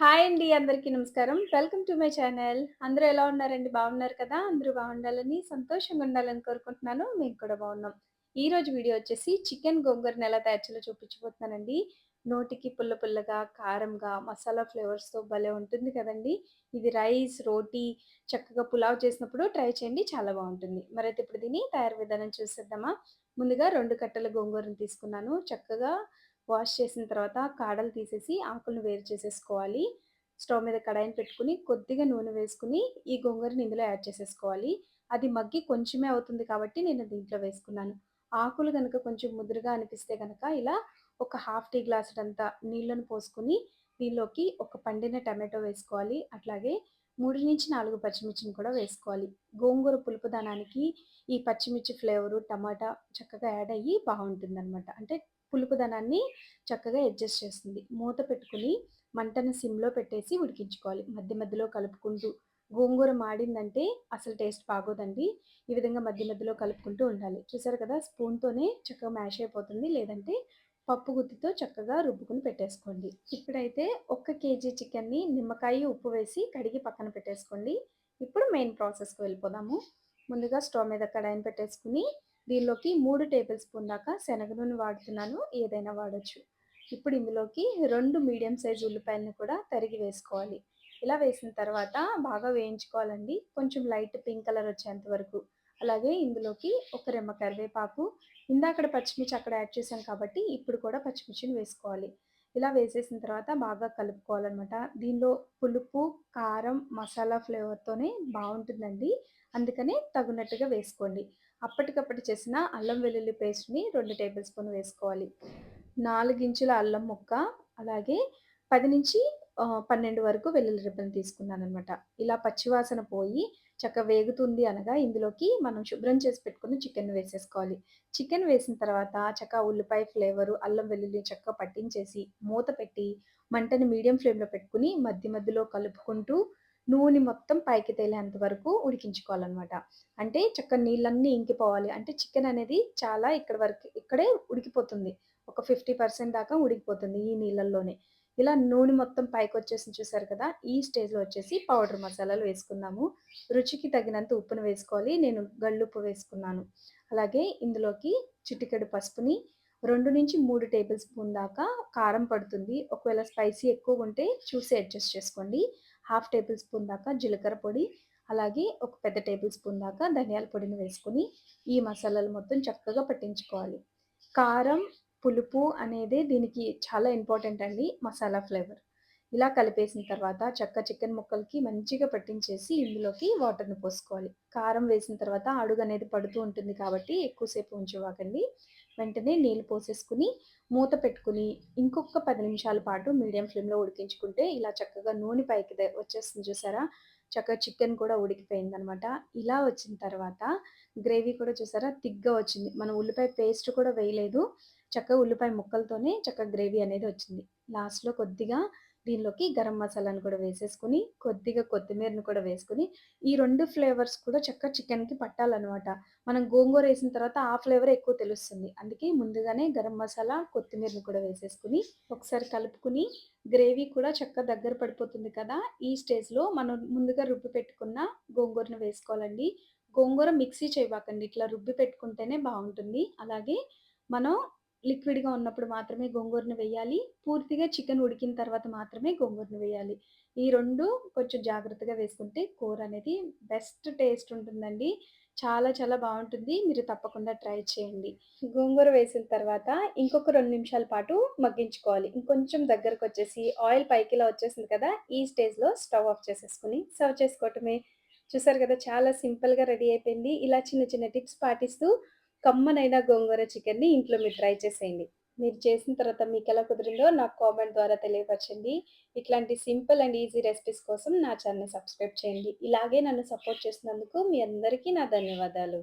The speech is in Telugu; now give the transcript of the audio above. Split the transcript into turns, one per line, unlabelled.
హాయ్ అండి. అందరికీ నమస్కారం. Welcome to my channel. అందరూ ఎలా ఉన్నారండి? బాగున్నారు కదా! అందరూ బాగుండాలని, సంతోషంగా ఉండాలని కోరుకుంటున్నాను. మేము కూడా బాగున్నాం. ఈరోజు వీడియో వచ్చేసి చికెన్ గోంగూరని ఎలా తయారు చేయాలో చూపించబోతున్నానండి. నోటికి పుల్ల పుల్లగా, కారంగా, మసాలా ఫ్లేవర్స్‌తో భలే ఉంటుంది కదండీ! ఇది రైస్, రోటీ, చక్కగా పులావ్ చేసినప్పుడు ట్రై చేయండి. చాలా బాగుంటుంది. మరైతే ఇప్పుడు దీని తయారీ విధానం చూసేద్దామా? ముందుగా 2 కట్టల గోంగూరను తీసుకున్నాను. చక్కగా వాష్ చేసిన తర్వాత కాడలు తీసేసి ఆకులను వేరు చేసేసుకోవాలి. స్టవ్ మీద కడాయిని పెట్టుకొని కొద్దిగా నూనె వేసుకొని ఈ గోంగూరని ఇందులో యాడ్ చేసేసుకోవాలి. అది మగ్గి కొంచెమే అవుతుంది కాబట్టి నేను దీంట్లో వేసుకున్నాను. ఆకులు గనుక కొంచెం ముదురుగా అనిపిస్తే గనక ఇలా ఒక హాఫ్ టీ గ్లాసుడంత నీళ్లను పోసుకొని దీనిలోకి ఒక పండిన టమాటో వేసుకోవాలి. అట్లాగే 3-4 పచ్చిమిర్చిని కూడా వేసుకోవాలి. గోంగూర పులుపుదనానికి ఈ పచ్చిమిర్చి ఫ్లేవరు, టమాటా చక్కగా యాడ్ అయ్యి బావుంటుందనమాట. అంటే పులుపుదనాన్ని చక్కగా అడ్జస్ట్ చేస్తుంది. మూత పెట్టుకొని మంటను సిమ్‌లో పెట్టేసి ఉడికించుకోవాలి. మధ్య మధ్యలో కలుపుకుంటూ. గోంగూర మాడిందంటే అసలు టేస్ట్ బాగోదండి. ఈ విధంగా మధ్య మధ్యలో కలుపుకుంటూ ఉండాలి. చూసారు కదా! స్పూన్‌తోనే చక్కగా మ్యాష్ అయిపోతుంది. లేదంటే పప్పు గుత్తితో చక్కగా రుబ్బుకొని పెట్టేసుకోండి. ఇప్పుడైతే 1 కేజీ చికెన్‌ని నిమ్మకాయ, ఉప్పు వేసి కడిగి పక్కన పెట్టేసుకోండి. ఇప్పుడు మెయిన్ ప్రాసెస్‌కి వెళ్ళిపోదాము. ముందుగా స్టవ్ మీద కడాయిని పెట్టేసుకొని దీనిలోకి 3 టేబుల్ స్పూన్ దాకా శనగ నూనె వాడుతున్నాను. ఏదైనా వాడొచ్చు. ఇప్పుడు ఇందులోకి 2 మీడియం సైజ్ ఉల్లిపాయలను కూడా తరిగి వేసుకోవాలి. ఇలా వేసిన తర్వాత బాగా వేయించుకోవాలండి. కొంచెం లైట్ పింక్ కలర్ వచ్చేంత వరకు. అలాగే ఇందులోకి ఒక రెమ్మ కరివేపాకు, ఇందాకడ పచ్చిమిర్చి అక్కడ యాడ్ చేశాం కాబట్టి ఇప్పుడు కూడా పచ్చిమిర్చిని వేసుకోవాలి. ఇలా వేసేసిన తర్వాత బాగా కలుపుకోవాలనమాట. దీనిలో పులుపు, కారం, మసాలా ఫ్లేవర్‌తోనే బావుంటుందండి. అందుకనే తగునట్టుగా వేసుకోండి. అప్పటికప్పుడు చేసిన అల్లం వెల్లుల్లి పేస్ట్‌ని 2 టేబుల్ స్పూన్ వేసుకోవాలి. 4 ఇంచుల అల్లం ముక్క, అలాగే 12 వరకు వెల్లుల్లి రెబ్బలు తీసుకున్నాననమాట. ఇలా పచ్చివాసన పోయి చక్కగా వేగుతుంది అనగా ఇందులోకి మనం శుభ్రం చేసి పెట్టుకున్న చికెన్ వేసేసుకోవాలి. చికెన్ వేసిన తర్వాత చక్కగా ఉల్లిపాయ ఫ్లేవరు, అల్లం వెల్లుల్లి చక్కగా పట్టించేసి మూత పెట్టి మంటని మీడియం ఫ్లేమ్‌లో పెట్టుకొని మధ్య మధ్యలో కలుపుకుంటూ నూనె మొత్తం పైకి తేలేంత వరకు ఉడికించుకోవాలనమాట. అంటే చక్కగా నీళ్ళన్నీ ఇంకిపోవాలి. అంటే చికెన్ అనేది చాలా ఇక్కడి వరకు ఇక్కడే ఉడికిపోతుంది. ఒక 50% దాకా ఉడికిపోతుంది ఈ నీళ్ళల్లోనే. ఇలా నూనె మొత్తం పైకొచ్చేసింది చూసారు కదా! ఈ స్టేజ్‌లో వచ్చేసి పౌడర్ మసాలాలు వేసుకుందాము. రుచికి తగినంత ఉప్పును వేసుకోవాలి. నేను గళ్ళుప్పు వేసుకున్నాను. అలాగే ఇందులోకి చిటికెడు పసుపుని, 2-3 టేబుల్ స్పూన్ దాకా కారం పడుతుంది. ఒకవేళ స్పైసీ ఎక్కువగుంటే చూసి అడ్జస్ట్ చేసుకోండి. హాఫ్ టేబుల్ స్పూన్ దాకా జీలకర్ర పొడి, అలాగే ఒక పెద్ద టేబుల్ స్పూన్ దాకా ధనియాల పొడిని వేసుకొని ఈ మసాలాలు మొత్తం చక్కగా పట్టించుకోవాలి. కారం, పులుపు అనేది దీనికి చాలా ఇంపార్టెంట్ అండి. మసాలా ఫ్లేవర్. ఇలా కలిపేసిన తర్వాత చికెన్ ముక్కలకి మంచిగా పట్టించేసి ఇందులోకి వాటర్‌ని పోసుకోవాలి. కారం వేసిన తర్వాత అడుగనేది పడుతూ ఉంటుంది కాబట్టి ఎక్కువ సేపు ఉంచమాకండి. వెంటనే నీళ్లు పోసేసుకొని, మూత పెట్టుకొని ఇంకొక 10 నిమిషాల పాటు మీడియం ఫ్లేమ్‌లో ఉడికించుకుంటే ఇలా చక్కగా నూనె పైకి వచ్చేస్తుంది చూసారా? చక్కగా చికెన్ కూడా ఉడికిపోయిందనమాట. ఇలా వచ్చిన తర్వాత గ్రేవీ కూడా చూసారా థిక్‌గా వచ్చింది. మనం ఉల్లిపాయ పేస్ట్ కూడా వేయలేదు. చక్కగా ఉల్లిపాయ ముక్కలతోనే చక్కగా గ్రేవీ అనేది వచ్చింది. లాస్ట్‌లో కొద్దిగా దీనిలోకి గరం మసాలాను కూడా వేసేసుకొని, కొద్దిగా కొత్తిమీరను కూడా వేసుకొని, ఈ 2 ఫ్లేవర్స్ కూడా చక్కగా చికెన్‌కి పట్టాలనమాట. మనం గోంగూర ఏసిన తర్వాత ఆ ఫ్లేవరే ఎక్కువ తెలుస్తుంది. అందుకే ముందుగానే గరం మసాలా, కొత్తిమీరని కూడా వేసేసుకొని, ఒకసారి కలుపుకొని, గ్రేవీ కూడా చక్కగా దగ్గర పడిపోతుంది కదా! ఈ స్టేజ్‌లో మనం ముందుగా రుబ్బి పెట్టుకున్న గోంగూరను వేసుకోవాలండి. గోంగూర మిక్సీ చేయబాకండి. ఇట్లా రుబ్బి పెట్టుకుంటేనే బావుంటుంది. అలాగే మనం లిక్విడ్‌గా ఉన్నప్పుడు మాత్రమే గోంగూరను వేయాలి. పూర్తిగా చికెన్ ఉడికిన తర్వాత మాత్రమే గోంగూరను వేయాలి. ఈ 2 కొంచెం జాగ్రత్తగా వేసుకుంటే కూరనేది బెస్ట్ టేస్ట్ ఉంటుందండి. చాలా చాలా బావుంటుంది. మీరు తప్పకుండా ట్రై చేయండి. గోంగూర వేసిన తర్వాత ఇంకొక 2 నిమిషాల పాటు మగ్గించుకోవాలి. ఇంకొంచెం దగ్గరకొచ్చేసి ఆయిల్ పైకిలా వచ్చేసింది కదా! ఈ స్టేజ్‌లో స్టవ్ ఆఫ్ చేసేసుకొని సర్వ్ చేసుకోవటమే. చూసారు కదా! చాలా సింపుల్‌గా రెడీ అయిపోయింది. ఇలా చిన్న చిన్న టిప్స్ పాటిస్తూ కమ్మనైన గోంగూర చికెన్‌ని ఇంట్లో మీరు ట్రై చేసేయండి. మీరు చేసిన తర్వాత మీకెలా కుదిరిందో నాకు కామెంట్ ద్వారా తెలియపరచండి. ఇట్లాంటి సింపుల్ అండ్ ఈజీ రెసిపీస్ కోసం నా ఛానెల్‌ని సబ్స్క్రైబ్ చేయండి. ఇలాగే నన్ను సపోర్ట్ చేసినందుకు మీ అందరికీ నా ధన్యవాదాలు.